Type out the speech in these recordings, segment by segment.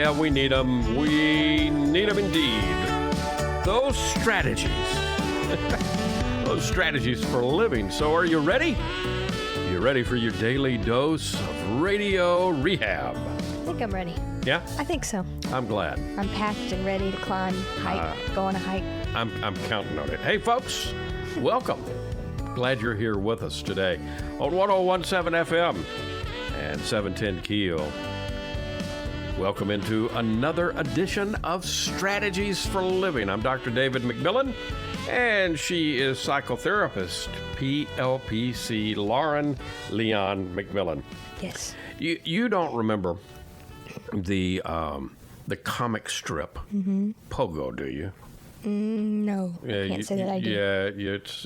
Yeah, we need them. We need them indeed. Those strategies. Those strategies for a living. So are you ready? You ready for your daily dose of radio rehab? I think I'm ready. Yeah? I think so. I'm glad. I'm packed and ready to climb, go on a hike. I'm counting on it. Hey, folks, welcome. Glad you're here with us today on 101.7 FM and 710 Keel. Welcome into another edition of Strategies for Living. I'm Dr. David McMillan, and she is psychotherapist, PLPC Lauren Leon McMillan. Yes. You don't remember the comic strip Pogo, do you? No, I can't say that I do. Yeah,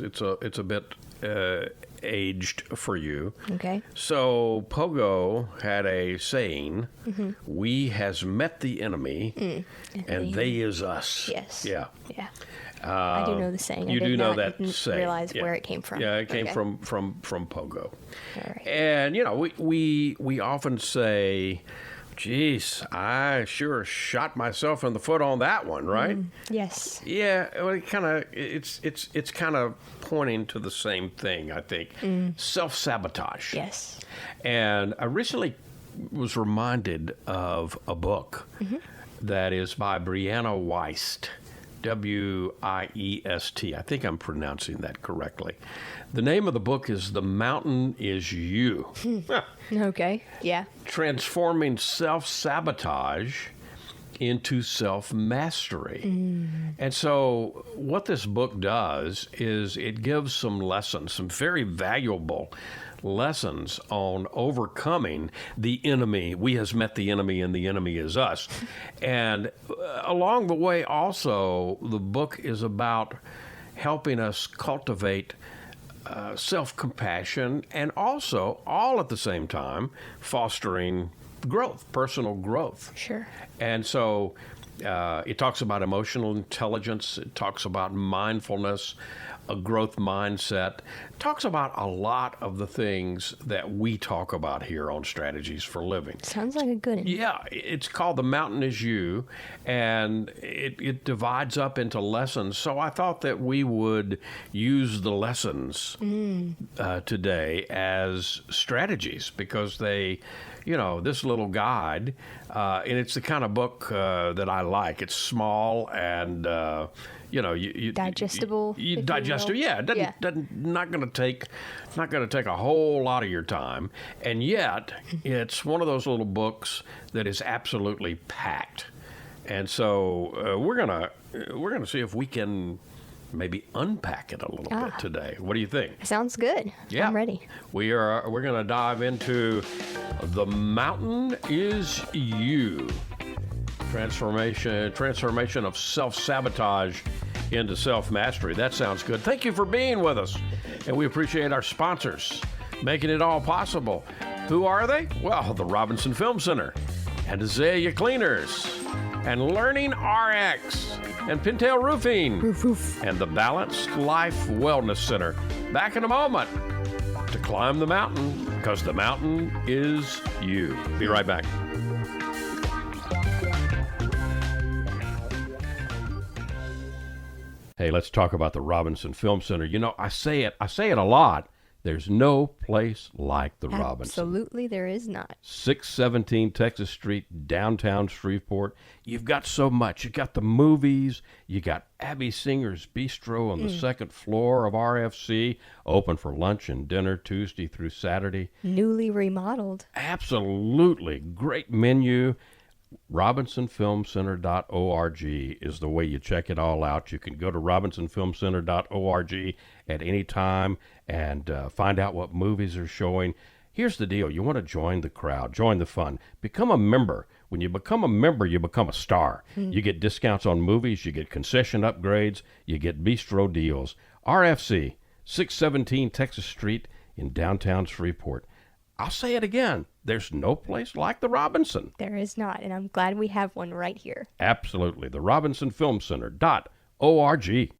it's a bit aged for you. Okay. So Pogo had a saying, "We has met the enemy, and they is us." Yes. Yeah. Yeah. I do know the saying. You do know that saying. I didn't realize where it came from. Yeah, it came from Pogo. All right. And we often say, "Geez, I sure shot myself in the foot on that one," right? Yes. Yeah, well, it's kind of pointing to the same thing, I think. Self-sabotage. Yes. And I recently was reminded of a book that is by Brianna Wiest, Wiest. I think I'm pronouncing that correctly. The name of the book is The Mountain Is You. Okay. Yeah. Transforming self-sabotage into self-mastery. And so what this book does is it gives some lessons, some very valuable lessons on overcoming the enemy. We has met the enemy and the enemy is us. And along the way also, the book is about helping us cultivate self-compassion and also, all at the same time, fostering growth, personal growth. Sure. And so it talks about emotional intelligence. It talks about mindfulness, a growth mindset. It talks about a lot of the things that we talk about here on Strategies for Living. Sounds like a good one. Yeah, it's called The Mountain Is You, and it divides up into lessons. So I thought that we would use the lessons today as strategies because they, this little guide, and it's the kind of book that I like. It's small and, digestible. Digestible, yeah. Not going to take a whole lot of your time, and yet it's one of those little books that is absolutely packed. And so we're gonna see if we can maybe unpack it a little bit today. What do you think? Sounds good. Yeah. I'm ready. We're going to dive into The Mountain Is You. Transformation of self-sabotage into self-mastery. That sounds good. Thank you for being with us. And we appreciate our sponsors making it all possible. Who are they? Well, the Robinson Film Center and Azalea Cleaners and Learning RX and Pintail Roofing and the Balanced Life Wellness Center. Back in a moment to climb the mountain because the mountain is you. Be right back. Hey, let's talk about the Robinson Film Center. I say it a lot. There's no place like the Robinson. Absolutely, there is not. 617 Texas Street, downtown Shreveport. You've got so much. You got the movies. You got Abby Singer's Bistro on the second floor of RFC, open for lunch and dinner Tuesday through Saturday. Newly remodeled. Absolutely. Great menu. RobinsonFilmCenter.org is the way you check it all out. You can go to RobinsonFilmCenter.org at any time and find out what movies are showing. Here's the deal. You want to join the crowd, join the fun, become a member. When you become a member, you become a star. You get discounts on movies, you get concession upgrades, you get bistro deals. RFC, 617 Texas Street in downtown Shreveport. I'll say it again. There's no place like the Robinson. There is not, and I'm glad we have one right here. Absolutely. The RobinsonFilmCenter.org.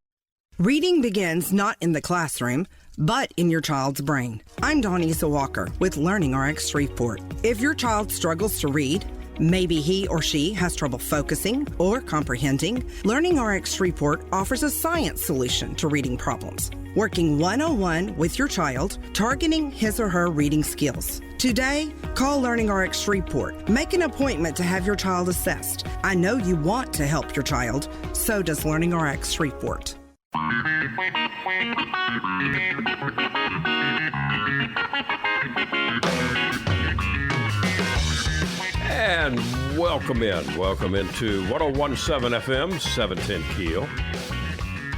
Reading begins not in the classroom, but in your child's brain. I'm Dawnisa Walker with Learning RX Shreveport. If your child struggles to read, Maybe he or she has trouble focusing or comprehending. Learning RX Report offers a science solution to reading problems, working one-on-one with your child, targeting his or her reading skills. Today, call Learning RX Report. Make an appointment to have your child assessed. I know you want to help your child. So does Learning RX Report. And welcome into 1017 FM, 710 Keel.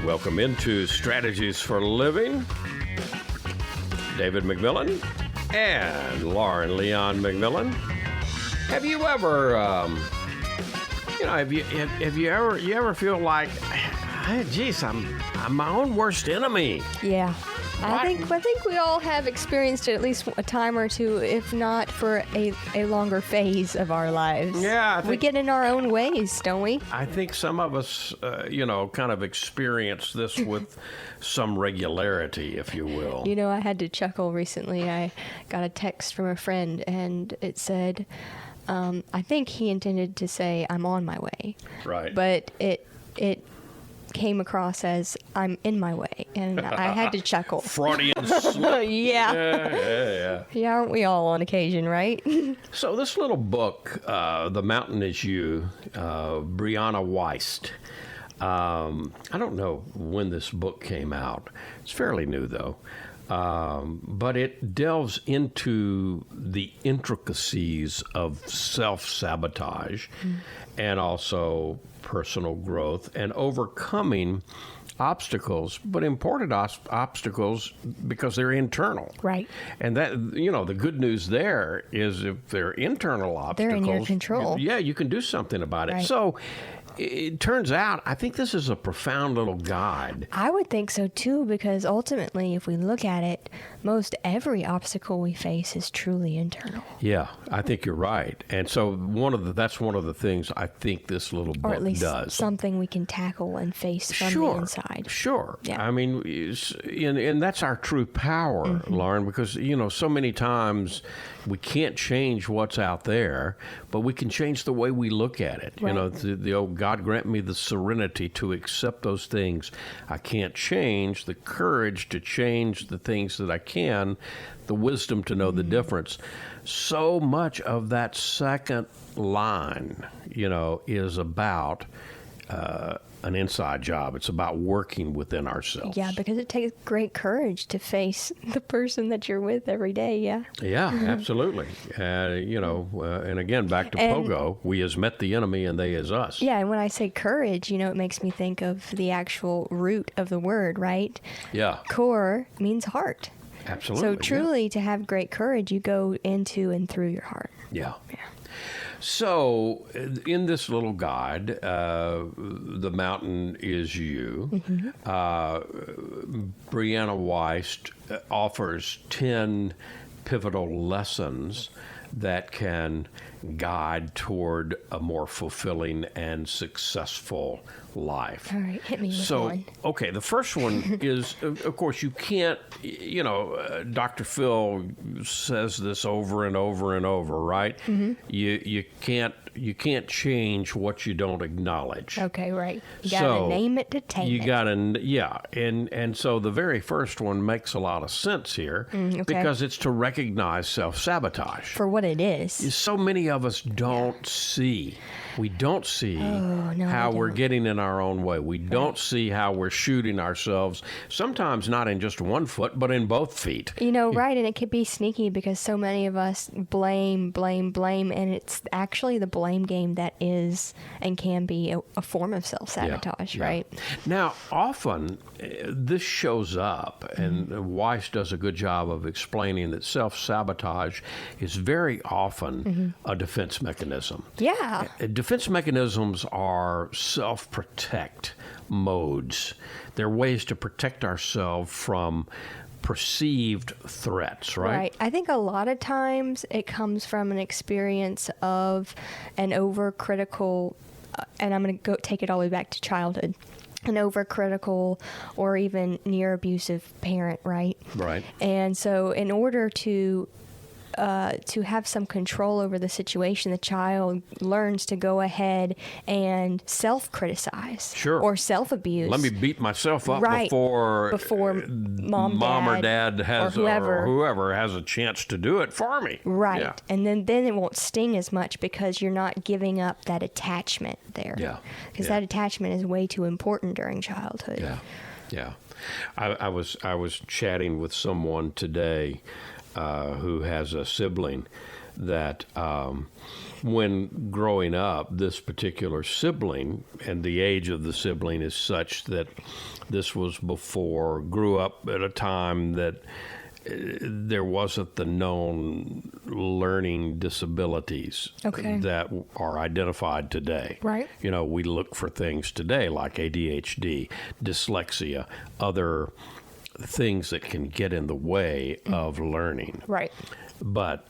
Welcome into Strategies for Living. David McMillan and Lauren Leon McMillan. Have you ever, have you ever feel like, hey, geez, I'm my own worst enemy? Yeah. I think we all have experienced it at least a time or two, if not for a longer phase of our lives. Yeah, we get in our own ways, don't we? I think some of us, kind of experience this with some regularity, if you will. You know, I had to chuckle recently. I got a text from a friend, and it said, I think he intended to say, I'm on my way. Right. But it came across as I'm in my way, and I had to chuckle. Freudian slip. Yeah. Yeah, aren't we all on occasion, right? So this little book, The Mountain Is You, Brianna Wiest. I don't know when this book came out. It's fairly new, though. But it delves into the intricacies of self-sabotage and also personal growth and overcoming obstacles, but important obstacles because they're internal. Right. And that, the good news there is if they're internal obstacles, they're in your control. Yeah, you can do something about it. Right. So it turns out, I think this is a profound little guide. I would think so too, because ultimately, if we look at it, most every obstacle we face is truly internal. Yeah, I think you're right. And so that's one of the things I think this little book does. Or at least something we can tackle and face from the inside. Sure. Yeah. I mean, and that's our true power, Lauren, because, so many times we can't change what's out there, but we can change the way we look at it. Right. The old God grant me the serenity to accept those things I can't change, the courage to change the things that I can, the wisdom to know the difference. So much of that second line, is about an inside job. It's about working within ourselves. Yeah, because it takes great courage to face the person that you're with every day, yeah? Yeah, absolutely. And again, back to Pogo, we has met the enemy and they is us. Yeah, and when I say courage, it makes me think of the actual root of the word, right? Yeah. Core means heart. Absolutely. So truly, to have great courage, you go into and through your heart. Yeah. So, in this little guide, The Mountain Is You, Brianna Wiest offers 10 pivotal lessons that can guide toward a more fulfilling and successful life. All right, hit me with one. Okay, the first one is, of course, you can't, Dr. Phil says this over and over and over, right? You can't change what you don't acknowledge. Okay, right. You gotta name it to tame it. You gotta, yeah. And so the very first one makes a lot of sense here because it's to recognize self-sabotage. For what it is. So many of us don't see. We don't see how we're getting in our own way. We don't see how we're shooting ourselves, sometimes not in just one foot, but in both feet. Right, and it could be sneaky because so many of us blame, and it's actually the blame game that is and can be a form of self-sabotage, right? Now, often this shows up, and Weiss does a good job of explaining that self-sabotage is very often a defense mechanism. Yeah. Defense mechanisms are self-protect modes. They're ways to protect ourselves from perceived threats, right? Right. I think a lot of times it comes from an experience of an overcritical, and I'm going to take it all the way back to childhood, an overcritical or even near abusive parent, right? Right. And so in order to to have some control over the situation, the child learns to go ahead and self-criticize or self-abuse. Let me beat myself up Right. before mom or dad has or whoever has a chance to do it for me. Right. Yeah. And then it won't sting as much because you're not giving up that attachment there. Yeah. Because that attachment is way too important during childhood. Yeah. Yeah. I was chatting with someone today who has a sibling that when growing up, this particular sibling, and the age of the sibling is such that this was grew up at a time that there wasn't the known learning disabilities that are identified today. Right. You know, we look for things today like ADHD, dyslexia, other things that can get in the way of learning. Right. But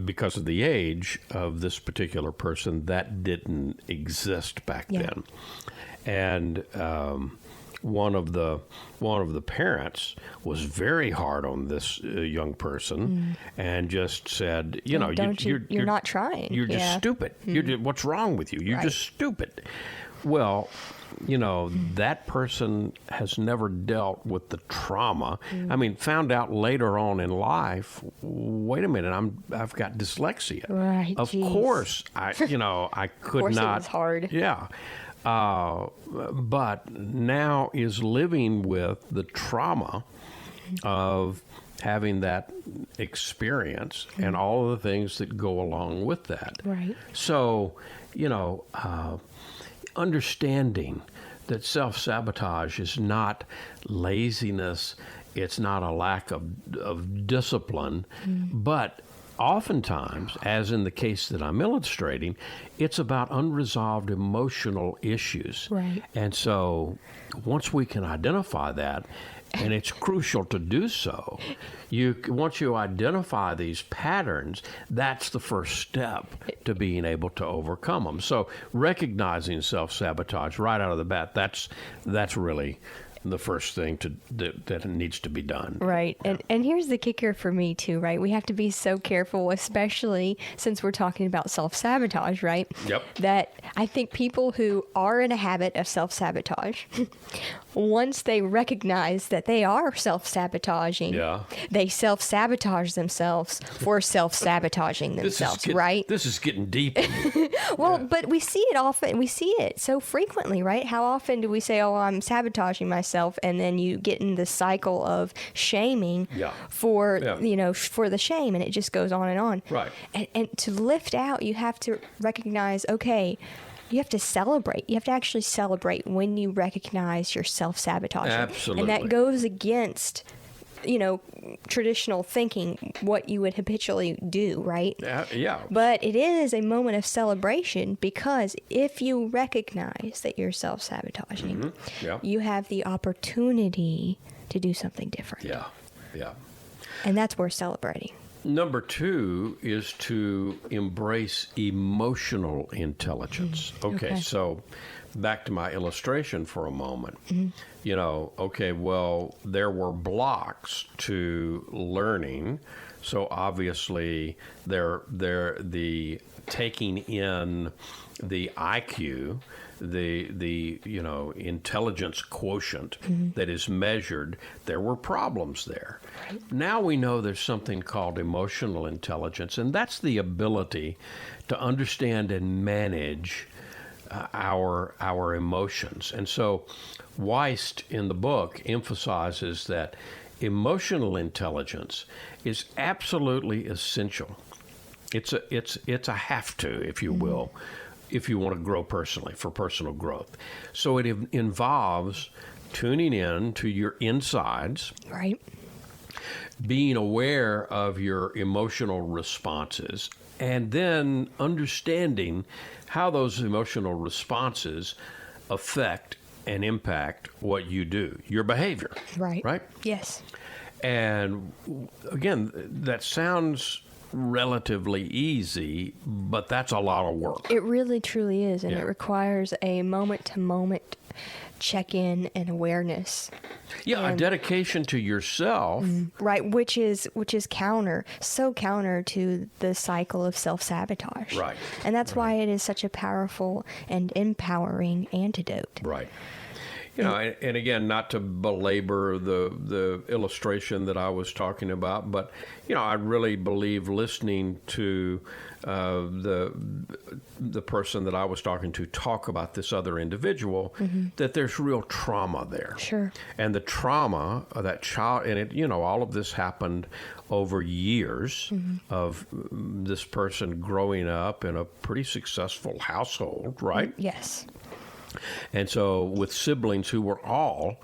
because of the age of this particular person, that didn't exist back then. And one of the parents was very hard on this young person and just said, you know, you're not trying. You're just stupid. What's wrong with you? You're just stupid. Well, you know, that person has never dealt with the trauma. I mean, found out later on in life, wait a minute, I've got dyslexia. Right. Of course, I could not. Of course it was hard. Yeah. But now is living with the trauma of having that experience and all of the things that go along with that. Right. So, you know, understanding that self-sabotage is not laziness, it's not a lack of discipline, but oftentimes, as in the case that I'm illustrating, it's about unresolved emotional issues. Right. And so once we can identify that, and it's crucial to do so, once you identify these patterns, that's the first step to being able to overcome them. So recognizing self-sabotage right out of the bat, that's really the first thing that needs to be done. Right. And here's the kicker for me too, right? We have to be so careful, especially since we're talking about self-sabotage, right? Yep. That I think people who are in a habit of self-sabotage, once they recognize that they are self-sabotaging, they self-sabotage themselves for self-sabotaging themselves, right? This is getting deep. Well, but we see it often. We see it so frequently, right? How often do we say, oh, I'm sabotaging myself, and then you get in the cycle of shaming for the shame, and it just goes on and on. Right. And to lift out, you have to recognize, okay, you have to celebrate. You have to actually celebrate when you recognize your self-sabotaging. Absolutely. And that goes against, you know, traditional thinking, what you would habitually do, right? Yeah. But it is a moment of celebration, because if you recognize that you're self-sabotaging, you have the opportunity to do something different. Yeah. And that's worth celebrating. Number 2 is to embrace emotional intelligence. Okay, so back to my illustration for a moment. You know, okay, well, there were blocks to learning. So obviously, the taking in the IQ, the intelligence quotient that is measured, there were problems there. Right. Now we know there's something called emotional intelligence, and that's the ability to understand and manage our emotions. And so Wiest in the book emphasizes that emotional intelligence is absolutely essential. It's a have to, if you will, if you want to grow personally, for personal growth. So it involves tuning in to your insides, right? Being aware of your emotional responses, and then understanding how those emotional responses affect and impact what you do, your behavior. Right. Right? Yes. And again, that sounds relatively easy, but that's a lot of work. It really truly is, and Yeah. it requires a moment-to-moment check-in and awareness. Yeah, a dedication to yourself. Right, which is counter to the cycle of self-sabotage. Right. And that's why it is such a powerful and empowering antidote. Right. You know, and again, not to belabor the illustration that I was talking about, but, you know, I really believe listening to the person that I was talking to talk about this other individual, that there's real trauma there. Sure. And the trauma of that child, and it, you know, all of this happened over years of this person growing up in a pretty successful household, right? Yes. And so with siblings who were all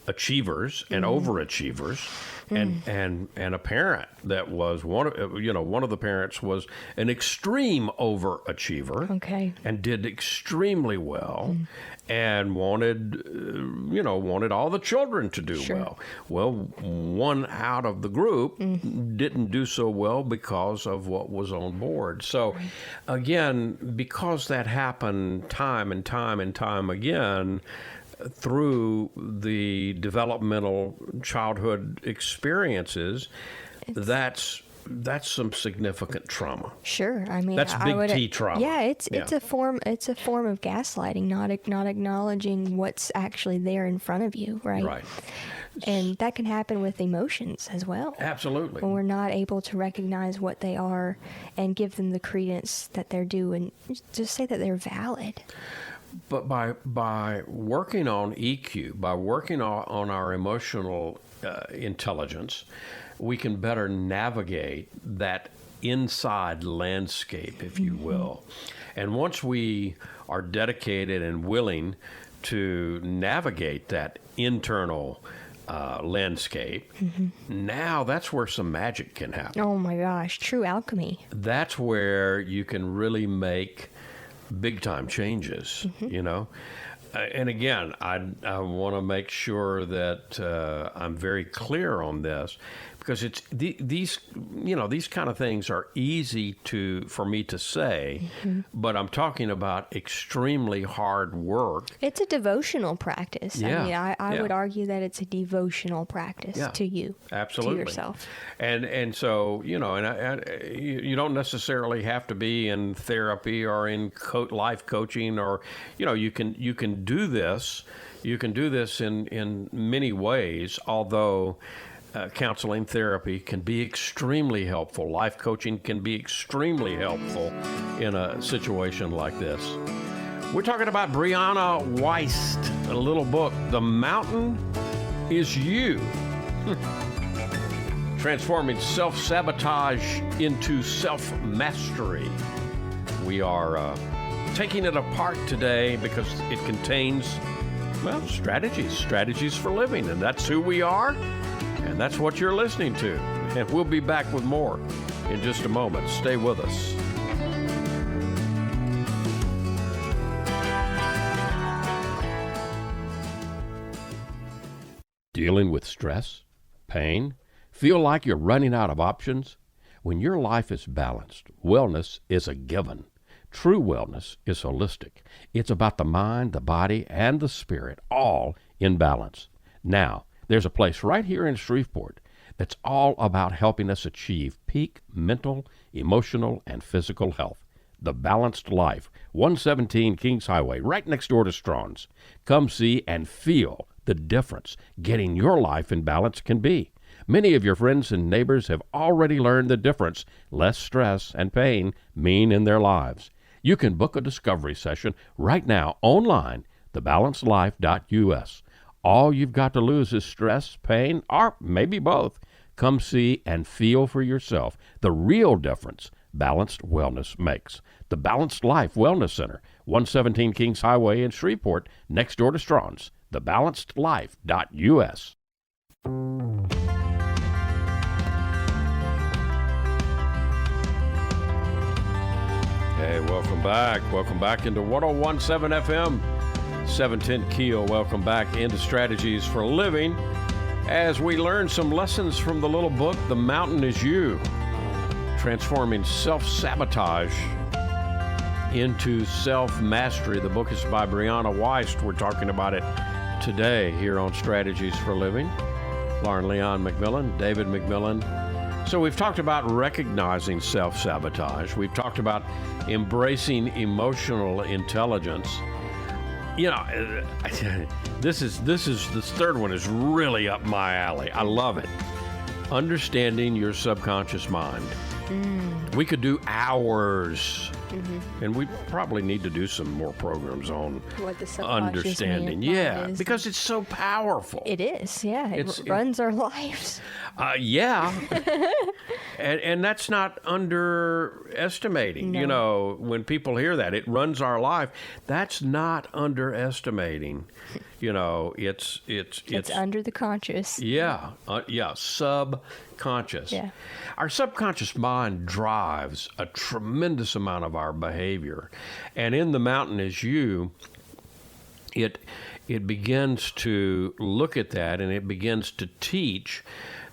achievers and overachievers, and a parent that was one of the parents was an extreme overachiever, Okay. and did extremely well, and wanted all the children to do Sure. well. Well, one out of the group didn't do so well because of what was on board. So, again, because that happened time and time and time again, through the developmental childhood experiences, that's some significant trauma. Sure. I mean, That's big T trauma. Yeah, it's Yeah. a form of gaslighting, not acknowledging what's actually there in front of you, right? Right. And that can happen with emotions as well. Absolutely. When we're not able to recognize what they are and give them the credence that they're due, and just say that they're valid. But by working on EQ, by working on our emotional intelligence, we can better navigate that inside landscape, if you will. And once we are dedicated and willing to navigate that internal landscape, now that's where some magic can happen. Oh my gosh, true alchemy. That's where you can really make big time changes, you know. And again, I want to make sure that I'm very clear on this, because it's these kind of things are easy for me to say, but I'm talking about extremely hard work. It's a devotional practice. Yeah, I mean, I yeah. would argue that it's a devotional practice to you, Absolutely. to yourself. And so, you know, you don't necessarily have to be in therapy or in life coaching, or, you know, you can do this. You can do this in many ways, although counseling therapy can be extremely helpful. Life coaching can be extremely helpful in a situation like this. We're talking about Brianna Wiest, a little book, The Mountain is You. Transforming self-sabotage into self-mastery. We are taking it apart today because it contains, well, strategies for living, and that's who we are, and that's what you're listening to. And we'll be back with more in just a moment. Stay with us. Dealing with stress, pain, feel like you're running out of options? When your life is balanced, wellness is a given. True wellness is holistic. It's about the mind, the body, and the spirit, all in balance. Now, there's a place right here in Shreveport that's all about helping us achieve peak mental, emotional, and physical health. The Balanced Life, 117 Kings Highway, right next door to Strawn's. Come see and feel the difference getting your life in balance can be. Many of your friends and neighbors have already learned the difference less stress and pain mean in their lives. You can book a discovery session right now online, thebalancedlife.us. All you've got to lose is stress, pain, or maybe both. Come see and feel for yourself the real difference balanced wellness makes. The Balanced Life Wellness Center, 117 Kings Highway in Shreveport, next door to Strawn's. thebalancedlife.us. Hey, welcome back. Welcome back into 101.7 FM, 710 Keel. Welcome back into Strategies for Living as we learn some lessons from the little book, The Mountain is You. Transforming Self-Sabotage into Self-Mastery. The book is by Brianna Wiest. We're talking about it today here on Strategies for Living. Lauren Leon McMillan, David McMillan. So we've talked about recognizing self-sabotage. We've talked about embracing emotional intelligence. You know, this third one is really up my alley. I love it. Understanding your subconscious mind. We could do hours, and we probably need to do some more programs on what the understanding. Is. Because it's so powerful. It is, yeah. It runs our lives. Yeah. and that's not underestimating. No. You know, when people hear that, it runs our life, that's not underestimating. You know, it's under the conscious. Yeah, subconscious. Yeah. Our subconscious mind drives a tremendous amount of our behavior. And in The Mountain Is You, it begins to look at that, and it begins to teach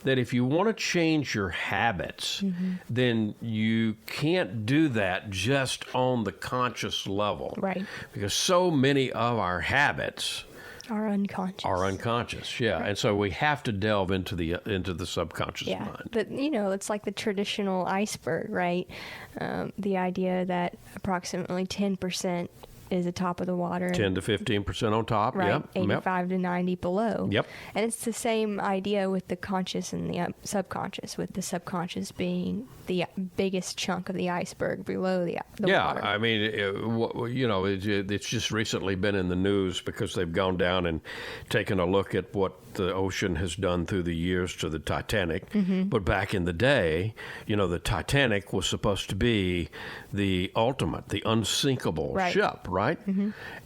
that if you want to change your habits, then you can't do that just on the conscious level. Right. Because so many of our habits are unconscious. Yeah. Right. And so we have to delve into the subconscious mind. Yeah, but you know, it's like the traditional iceberg, right? The idea that approximately 10% is the top of the water. 10 to 15% on top. Right, Yep. 85 to 90 below. Yep. And it's the same idea with the conscious and the subconscious, with the subconscious being the biggest chunk of the iceberg below the water. I mean, it's just recently been in the news because they've gone down and taken a look at what the ocean has done through the years to the Titanic. But back in the day, you know, the Titanic was supposed to be the ultimate, the unsinkable ship, right?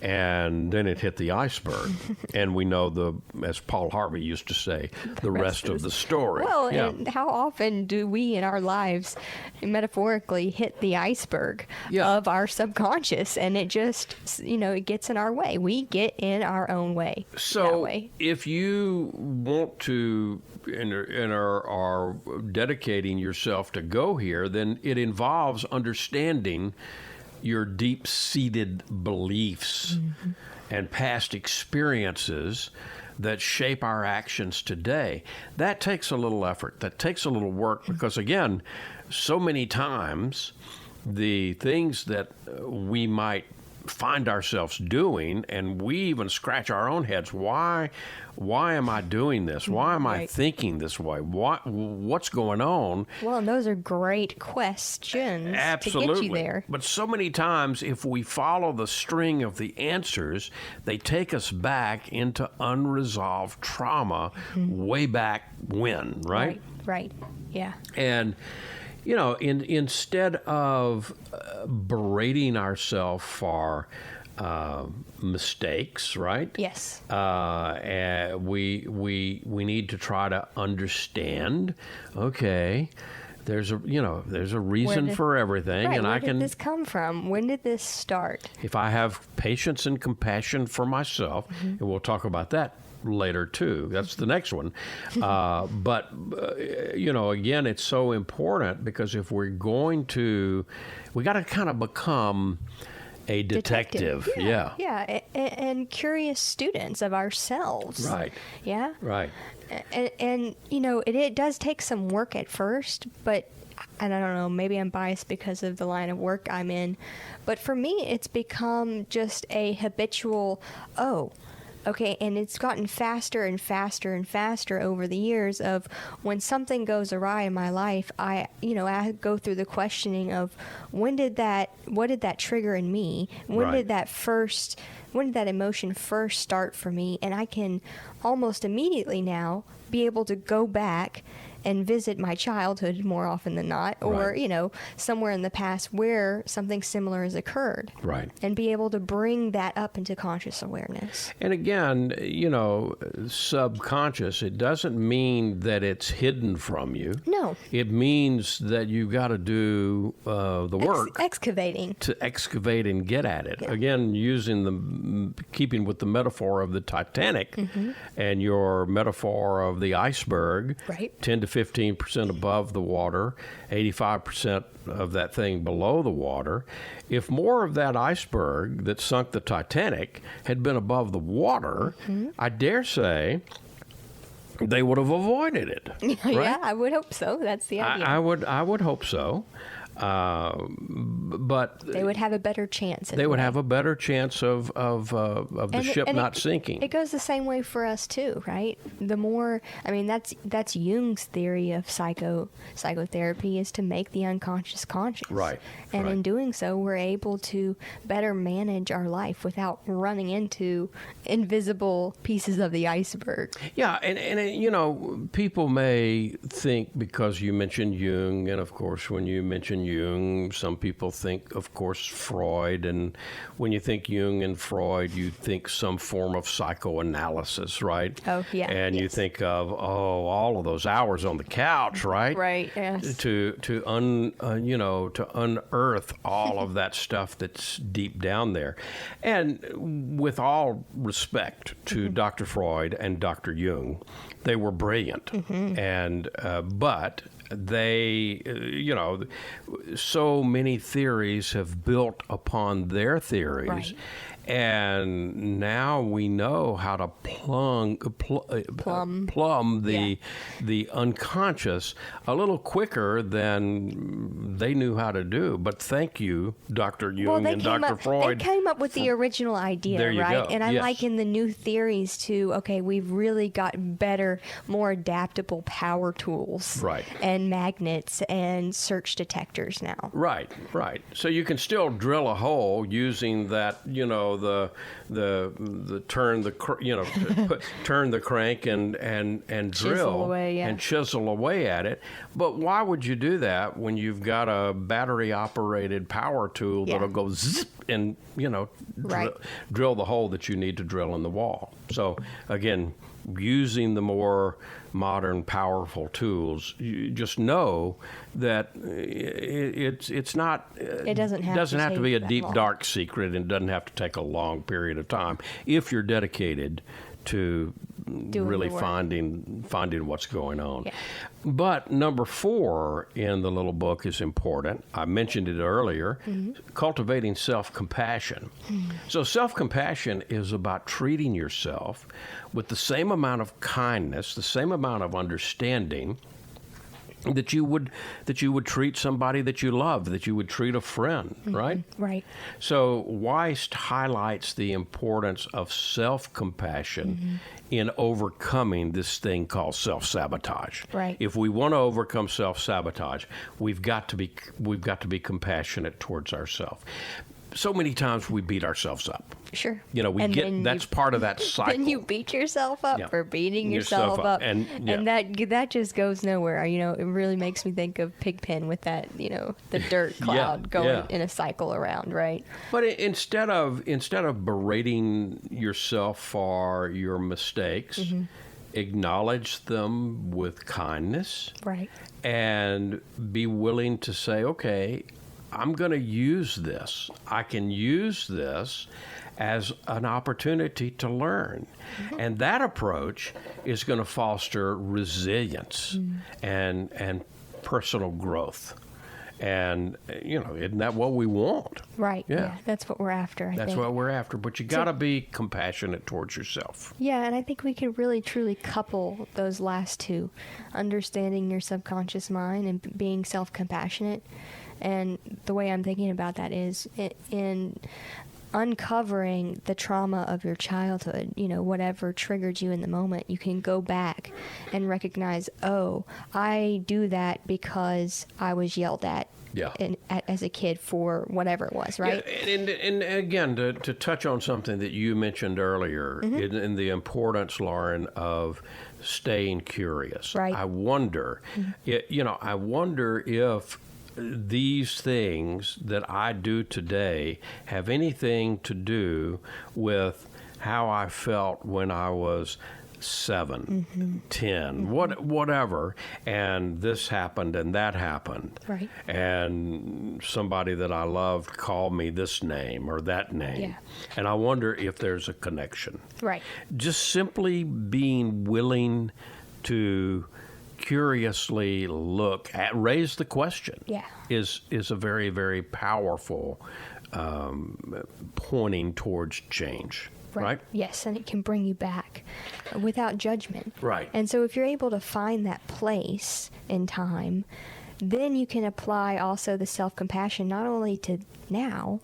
And then it hit the iceberg. And we know as Paul Harvey used to say, the rest of the story. Well, and how often do we in our lives metaphorically hit the iceberg of our subconscious, and it just, it gets in our way. We get in our own way. So if you want to and are dedicating yourself to go here, then it involves understanding your deep-seated beliefs and past experiences that shape our actions today. That takes a little effort. That takes a little work because, again, so many times the things that we might find ourselves doing, and we even scratch our own heads, why am I doing this? Why am I thinking this way? What's going on? Well, and those are great questions to get you there. But so many times, if we follow the string of the answers, they take us back into unresolved trauma way back when, right? Right, yeah. And instead of berating ourselves for mistakes, right? Yes. We need to try to understand. Okay, there's a reason for everything, right, and where did this come from? When did this start? If I have patience and compassion for myself, and we'll talk about that later too. That's the next one. But again, it's so important because if we're going to, we got to kind of become a detective. Yeah. And curious students of ourselves. Right. Yeah. Right. And it does take some work at first, but, and I don't know, maybe I'm biased because of the line of work I'm in, but for me, it's become just a habitual, okay, and it's gotten faster and faster and faster over the years of when something goes awry in my life, I go through the questioning of what did that trigger in me? When did that emotion first start for me? And I can almost immediately now be able to go back and visit my childhood more often than not, or, somewhere in the past where something similar has occurred. Right. And be able to bring that up into conscious awareness. And again, subconscious, it doesn't mean that it's hidden from you. No. It means that you got to do the work. Excavating. To excavate and get at it. Yeah. Again, using keeping with the metaphor of the Titanic and your metaphor of the iceberg, right. 10 to 15% above the water, 85% of that thing below the water. If more of that iceberg that sunk the Titanic had been above the water, I dare say they would have avoided it. Right? Yeah, I would hope so. That's the idea. I would hope so. But they would have a better chance. They would have a better chance of the ship not sinking. It goes the same way for us too, right? The more, I mean, that's Jung's theory of psychotherapy, is to make the unconscious conscious. Right. And in doing so, we're able to better manage our life without running into invisible pieces of the iceberg. Yeah, and people may think, because you mentioned Jung, and of course when you mention Jung, some people think, of course, Freud, and when you think Jung and Freud, you think some form of psychoanalysis, right? Oh, yeah. And you think of, all of those hours on the couch, right? Right, yes. To unearth all of that stuff that's deep down there. And with all respect to Dr. Freud and Dr. Jung, they were brilliant. And but they, so many theories have built upon their theories. Right. And now we know how to plumb the unconscious a little quicker than they knew how to do. But thank you, Dr. Jung and Dr. Freud. They came up with the original idea, there you right? go. And I Yes. like in the new theories too, okay, we've really got better, more adaptable power tools. Right. And magnets and search detectors now. Right. So you can still drill a hole using that, the turn the crank and drill Chisel away, yeah. and chisel away at it. But why would you do that when you've got a battery operated power tool Yeah. that'll go zip and Right. drill the hole that you need to drill in the wall? So again, using the more modern, powerful tools, you just know that it's not. It doesn't have to be a take deep, that long. dark secret, and doesn't have to take a long period of time if you're dedicated to Doing really the work. finding what's going on. Yeah. But number 4 in the little book is important. I mentioned it earlier, cultivating self-compassion. So self-compassion is about treating yourself with the same amount of kindness, the same amount of understanding that you would treat somebody that you love, that you would treat a friend, right? Right. So Wiest highlights the importance of self-compassion in overcoming this thing called self-sabotage. Right. If we want to overcome self-sabotage, we've got to be compassionate towards ourselves. So many times we beat ourselves up. Sure. That's part of that cycle. Then you beat yourself up Yeah. for beating yourself up. And that just goes nowhere. It really makes me think of Pigpen with that, the dirt cloud going in a cycle around, right? But instead of berating yourself for your mistakes, acknowledge them with kindness. Right. And be willing to say, okay, I'm going to use this. I can use this as an opportunity to learn. And that approach is going to foster resilience and personal growth. And, isn't that what we want? Right. Yeah. That's what we're after, I think. That's what we're after. But you got to be compassionate towards yourself. Yeah, and I think we can really, truly couple those last two, understanding your subconscious mind and being self-compassionate. And the way I'm thinking about that is in uncovering the trauma of your childhood, whatever triggered you in the moment, you can go back and recognize, I do that because I was yelled at. Yeah. As a kid for whatever it was, right? Yeah, and again, to touch on something that you mentioned earlier, in the importance, Lauren, of staying curious. Right. I wonder, I wonder if these things that I do today have anything to do with how I felt when I was 7, 10, whatever, and this happened and that happened. Right. And somebody that I loved called me this name or that name. And I wonder if there's a connection. Right. Just simply being willing to curiously look at, raise the question is a very, very powerful pointing towards change. Right? Yes, and it can bring you back without judgment. Right. And so if you're able to find that place in time, then you can apply also the self-compassion not only to now,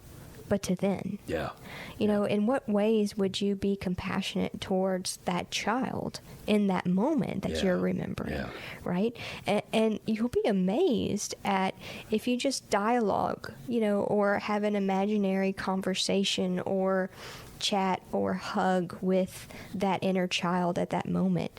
but to then. Yeah. You know, in what ways would you be compassionate towards that child in that moment that you're remembering, right? And you'll be amazed at if you just dialogue, you know, or have an imaginary conversation or chat or hug with that inner child at that moment,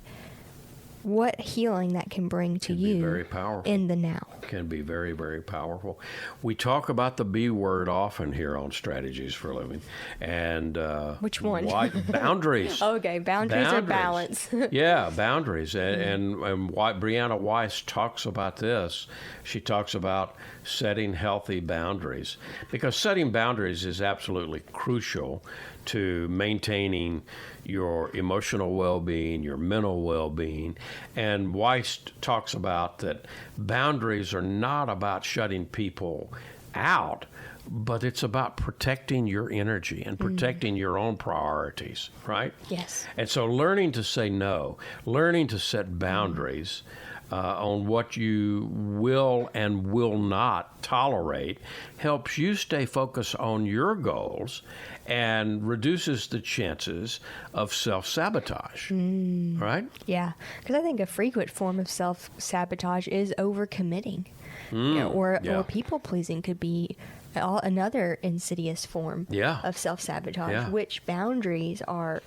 what healing that can bring to you very powerful. In the now. Can be very, very powerful. We talk about the B word often here on Strategies for Living. And which one? Boundaries. Okay, boundaries or balance. Yeah, boundaries. And why Brianna Wiest talks about this. She talks about setting healthy boundaries, because setting boundaries is absolutely crucial to maintaining your emotional well-being, your mental well-being. And Wiest talks about that boundaries are not about shutting people out, but it's about protecting your energy and protecting your own priorities, right? Yes. And so learning to say no, learning to set boundaries on what you will and will not tolerate helps you stay focused on your goals and reduces the chances of self-sabotage, right? Yeah, because I think a frequent form of self-sabotage is overcommitting, you know, or people-pleasing could be another insidious form of self-sabotage, which boundaries are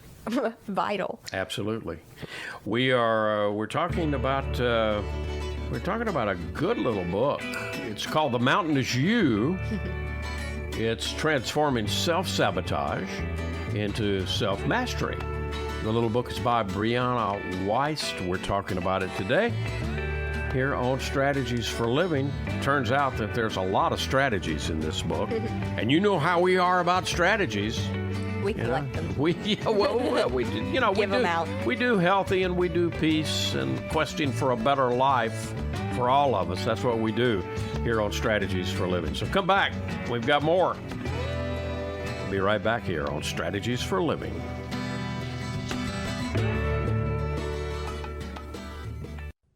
vital. Absolutely. We're talking about a good little book. It's called The Mountain Is You. It's transforming self-sabotage into self-mastery. The little book is by Brianna Wiest. We're talking about it today here on Strategies for Living. Turns out that there's a lot of strategies in this book. And you know how we are about strategies. We collect them. We do, Give them out. We do healthy and we do peace and questing for a better life for all of us. That's what we do here on Strategies for Living. So come back. We've got more. We'll be right back here on Strategies for Living.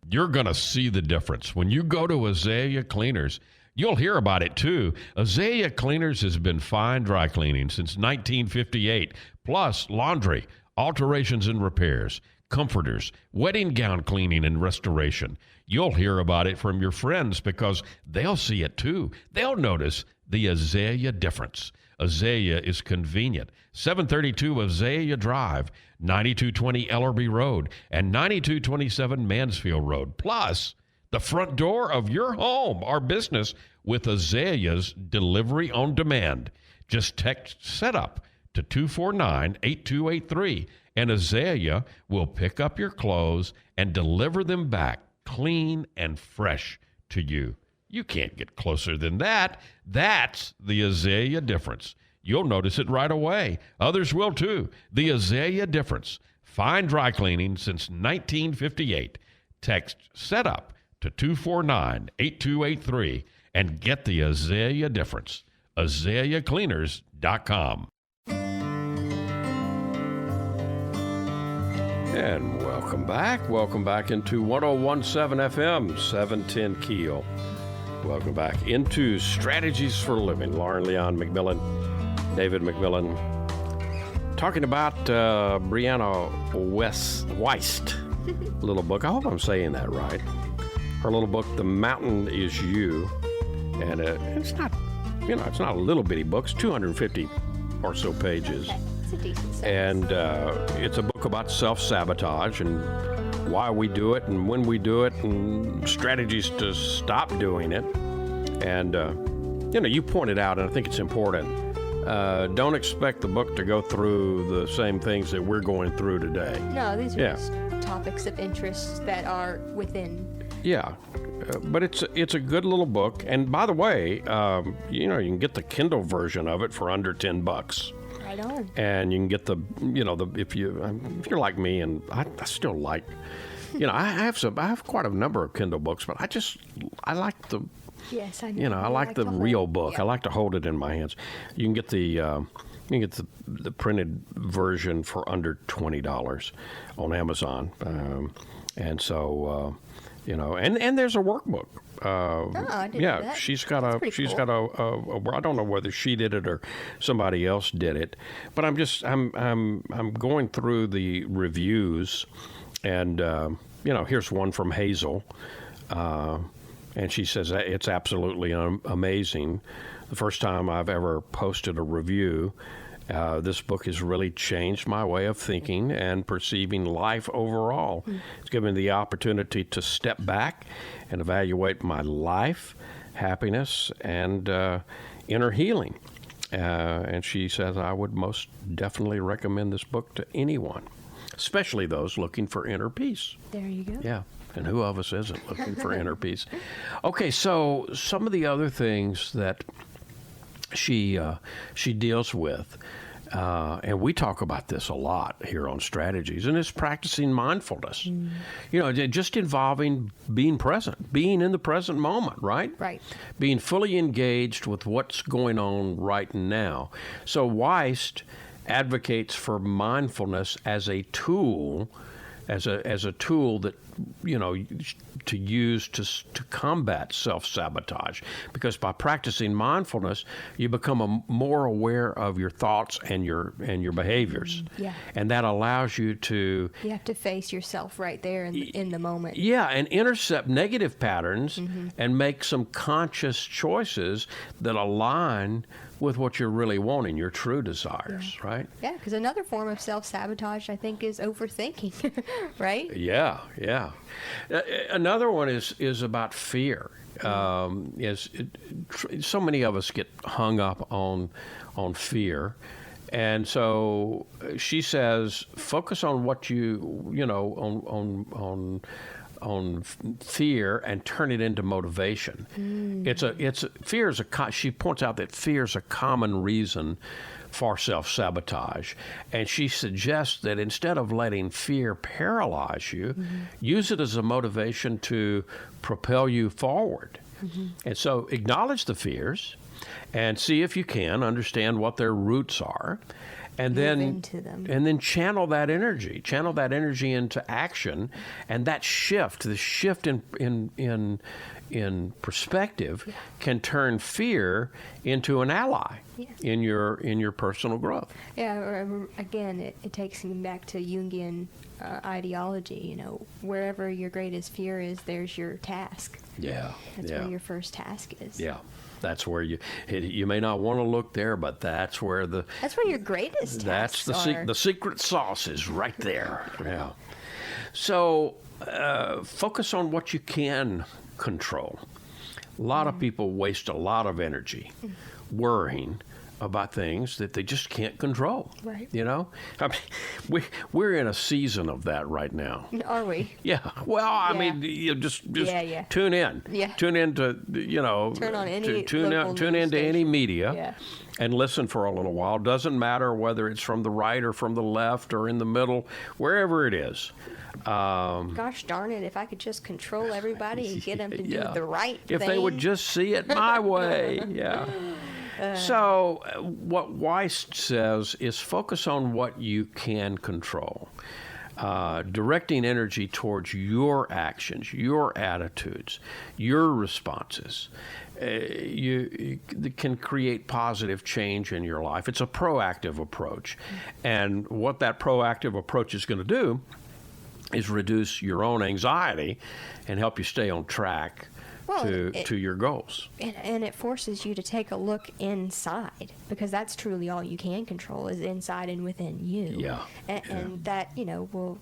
You're going to see the difference. When you go to Azalea Cleaners, you'll hear about it too. Azalea Cleaners has been fine dry cleaning since 1958, plus laundry, alterations and repairs, comforters, wedding gown cleaning and restoration. You'll hear about it from your friends because they'll see it too. They'll notice the Azalea difference. Azalea is convenient. 732 Azalea Drive, 9220 Ellerby Road, and 9227 Mansfield Road. Plus, the front door of your home or business with Azalea's delivery on demand. Just text SETUP to 249-8283, and Azalea will pick up your clothes and deliver them back clean and fresh to you. You can't get closer than that. That's the Azalea difference. You'll notice it right away. Others will too. The Azalea difference. Fine dry cleaning since 1958. Text SETUP to 249-8283 and get the Azalea difference. AzaleaCleaners.com. And welcome back. Welcome back into 101.7 FM, 710 Keel. Welcome back into Strategies for Living. Lauren Leon McMillan, David McMillan, talking about Brianna Wiest little book. I hope I'm saying that right. Her little book, The Mountain Is You. And it's not, it's not a little bitty book. It's 250 or so pages. It's a decent size. And it's a book about self-sabotage and why we do it and when we do it and strategies to stop doing it. And, you pointed out, and I think it's important, don't expect the book to go through the same things that we're going through today. No, these are just topics of interest that are within. Yeah, but it's a good little book. And by the way, you can get the Kindle version of it for under $10. Right on. And you can get if you're like me, and I still like, I have quite a number of Kindle books, but I like the. Yes, I know. I like the real book. Yep. I like to hold it in my hands. You can get the printed version for under $20 on Amazon, and so and there's a workbook. I didn't know that. She's got a I don't know whether she did it or somebody else did it, but I'm going through the reviews, and here's one from Hazel. And she says it's absolutely amazing. The first time I've ever posted a review. This book has really changed my way of thinking and perceiving life overall. It's given me the opportunity to step back and evaluate my life, happiness, and inner healing. And she says I would most definitely recommend this book to anyone, especially those looking for inner peace. There you go. Yeah. And who of us isn't looking for inner peace? Okay, so some of the other things that she deals with, and we talk about this a lot here on Strategies, and it's practicing mindfulness. Just involving being present, being in the present moment, right? Right. Being fully engaged with what's going on right now. So Wiest advocates for mindfulness as a tool, as a tool that to use to combat self-sabotage, because by practicing mindfulness you become more aware of your thoughts and your behaviors. And that allows you to have to face yourself right there in the moment. And intercept negative patterns and make some conscious choices that align with what you're really wanting, your true desires, right? Yeah, because another form of self-sabotage, I think, is overthinking, right? Yeah. Another one is about fear. So many of us get hung up on fear. And so she says, focus on what on fear and turn it into motivation. She points out that fear is a common reason for self-sabotage, and she suggests that instead of letting fear paralyze you, use it as a motivation to propel you forward. And so acknowledge the fears and see if you can understand what their roots are, and then channel that energy into action, and that the shift in perspective can turn fear into an ally in your personal growth. Again, it takes me back to Jungian ideology. Wherever your greatest fear is, there's your task. That's where your first task is. That's where you may not want to look there, but that's where your greatest tasks the secret sauce is right there. So focus on what you can control. A lot of people waste a lot of energy worrying about things that they just can't control. Right. We're in a season of that right now. Are we? Yeah. Well, I mean, you just tune in. Yeah. Tune in to turn on any tune into any media. And listen for a little while. Doesn't matter whether it's from the right or from the left or in the middle, wherever it is. Gosh darn it, if I could just control everybody and get them to do the right thing. If they would just see it my way. So what Wiest says is focus on what you can control. Directing energy towards your actions, your attitudes, your responses. You can create positive change in your life. It's a proactive approach. And what that proactive approach is going to do is reduce your own anxiety and help you stay on track to your goals. And it forces you to take a look inside, because that's truly all you can control is inside and within you. Yeah. And that, will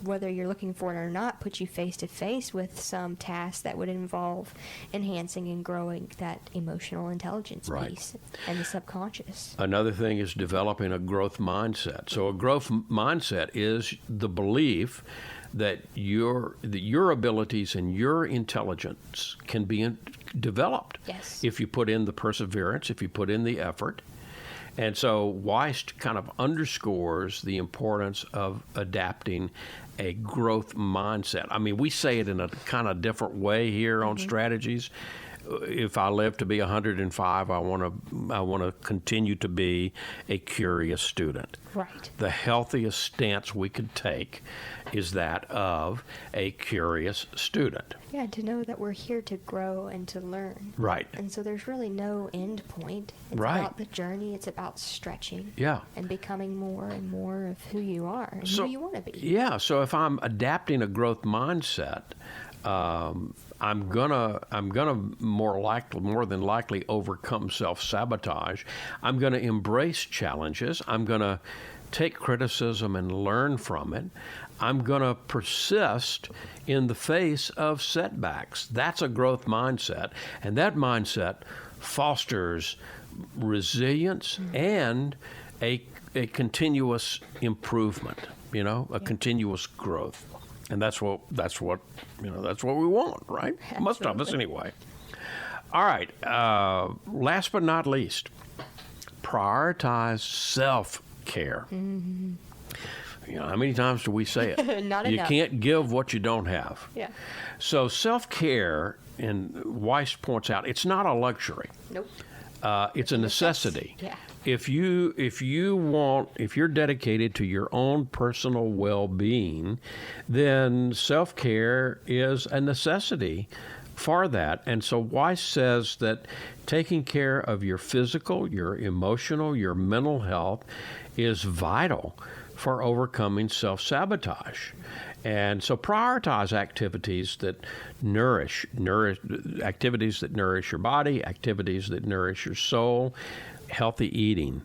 whether you're looking for it or not, put you face to face with some tasks that would involve enhancing and growing that emotional intelligence piece and the subconscious. Another thing is developing a growth mindset. So a growth mindset is the belief that your abilities and your intelligence can be developed if you put in the perseverance, if you put in the effort. And so Wiest kind of underscores the importance of adapting a growth mindset. I mean, we say it in a kind of different way here on Strategies. If I live to be 105, I want to continue to be a curious student. Right. The healthiest stance we could take is that of a curious student. Yeah, to know that we're here to grow and to learn. Right. And so there's really no end point. It's about the journey. It's about stretching. Yeah. And becoming more and more of who you are and who you want to be. Yeah. So if I'm adapting a growth mindset, I'm gonna more than likely overcome self-sabotage. I'm gonna embrace challenges. I'm gonna take criticism and learn from it. I'm gonna persist in the face of setbacks. That's a growth mindset, and that mindset fosters resilience and a continuous improvement. A continuous growth. And that's what we want, right? Absolutely. Most of us anyway. All right. Last but not least, prioritize self-care. Mm-hmm. How many times do we say it? Not you enough. can't give what you don't have. Yeah. So self-care, and Wiest points out, it's not a luxury. Nope. It's a necessity. Yeah. If you're dedicated to your own personal well-being, then self-care is a necessity for that. And so Wiest says that taking care of your physical, your emotional, your mental health is vital for overcoming self-sabotage. And so prioritize activities that nourish activities that nourish your body, activities that nourish your soul, healthy eating,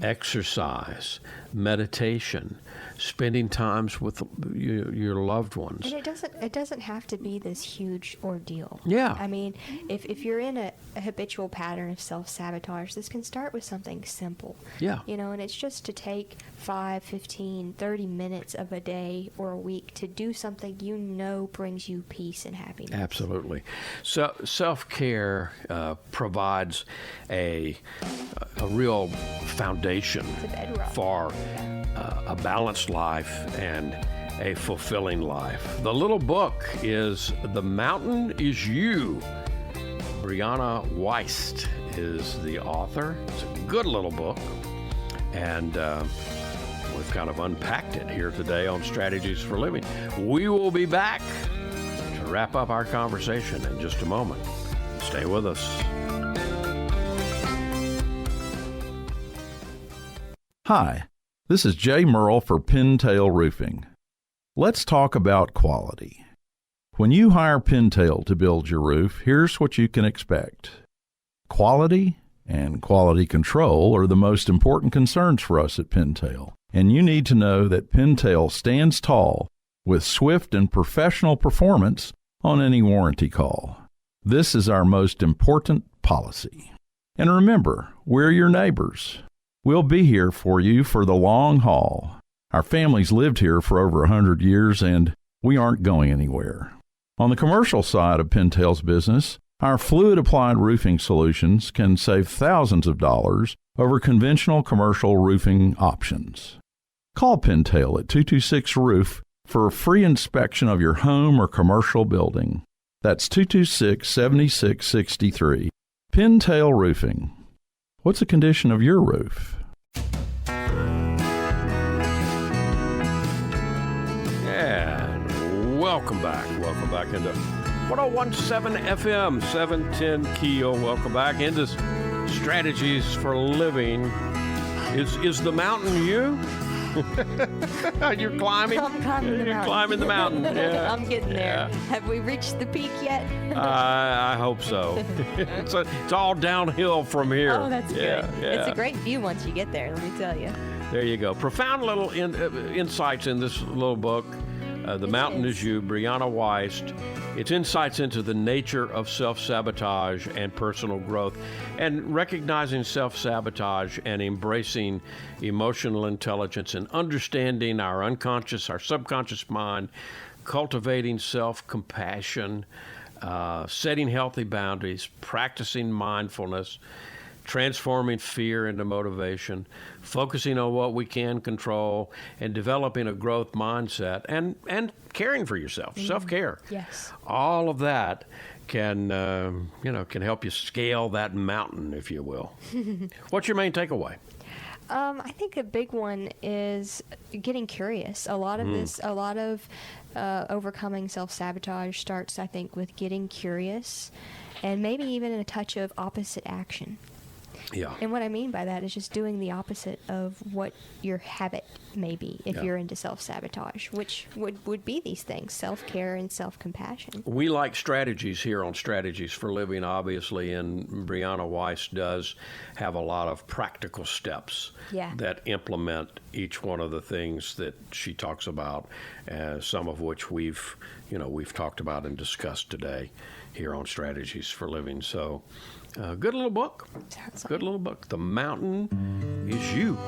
exercise, meditation, spending times with your loved ones. And it doesn't have to be this huge ordeal. Yeah. I mean, if you're in a habitual pattern of self-sabotage, this can start with something simple. Yeah. And it's just to take 5, 15, 30 minutes of a day or a week to do something brings you peace and happiness. Absolutely. So self-care provides a real foundation for a balanced life and a fulfilling life. The little book is The Mountain Is You. Brianna Wiest is the author. It's a good little book. And we've kind of unpacked it here today on Strategies for Living. We will be back to wrap up our conversation in just a moment. Stay with us. Hi, this is Jay Merle for Pintail Roofing. Let's talk about quality. When you hire Pintail to build your roof, here's what you can expect. Quality and quality control are the most important concerns for us at Pintail, and you need to know that Pintail stands tall with swift and professional performance on any warranty call. This is our most important policy. And remember, we're your neighbors. We'll be here for you for the long haul. Our family's lived here for over 100 years, and we aren't going anywhere. On the commercial side of Pintail's business, our fluid-applied roofing solutions can save thousands of dollars over conventional commercial roofing options. Call Pintail at 226-ROOF for a free inspection of your home or commercial building. That's 226-7663. Pintail Roofing. What's the condition of your roof? And welcome back. Welcome back into 1017 FM, 710 Keel. Welcome back into Strategies for Living. Is the mountain you? You're climbing? I'm climbing the mountain. You're climbing the mountain. Yeah. I'm getting there. Yeah. Have we reached the peak yet? I hope so. It's all downhill from here. Oh, that's good. Yeah. It's a great view once you get there, let me tell you. There you go. Profound little insights in this little book. The Mountain is You, Brianna Wiest. It's insights into the nature of self-sabotage and personal growth, and recognizing self-sabotage and embracing emotional intelligence and understanding our unconscious, our subconscious mind, cultivating self-compassion, setting healthy boundaries, practicing mindfulness, transforming fear into motivation, focusing on what we can control, and developing a growth mindset, and caring for yourself, self-care. Yes. All of that can help you scale that mountain, if you will. What's your main takeaway? I think a big one is getting curious. A lot of overcoming self-sabotage starts, I think, with getting curious, and maybe even a touch of opposite action. Yeah. And what I mean by that is just doing the opposite of what your habit may be if you're into self-sabotage, which would be these things, self-care and self-compassion. We like strategies here on Strategies for Living, obviously, and Brianna Wiest does have a lot of practical steps that implement each one of the things that she talks about, some of which we've talked about and discussed today here on Strategies for Living. So, good little book. Good little book. The Mountain is You.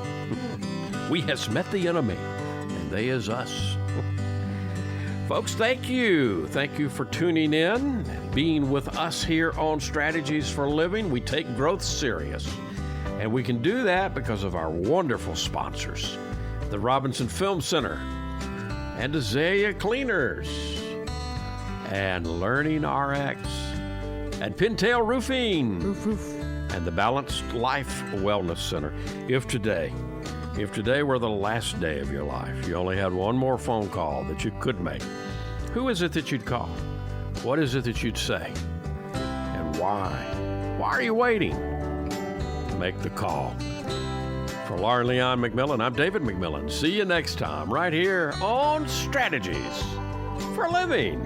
We has met the enemy, and they is us. Folks, thank you. Thank you for tuning in and being with us here on Strategies for Living. We take growth serious, and we can do that because of our wonderful sponsors, the Robinson Film Center, and Azalea Cleaners, and Learning RX, and Pintail Roofing, and the Balanced Life Wellness Center. If today were the last day of your life, you only had one more phone call that you could make, who is it that you'd call? What is it that you'd say? And why? Why are you waiting? Make the call. For Lauren Leon McMillan, I'm David McMillan. See you next time right here on Strategies for Living.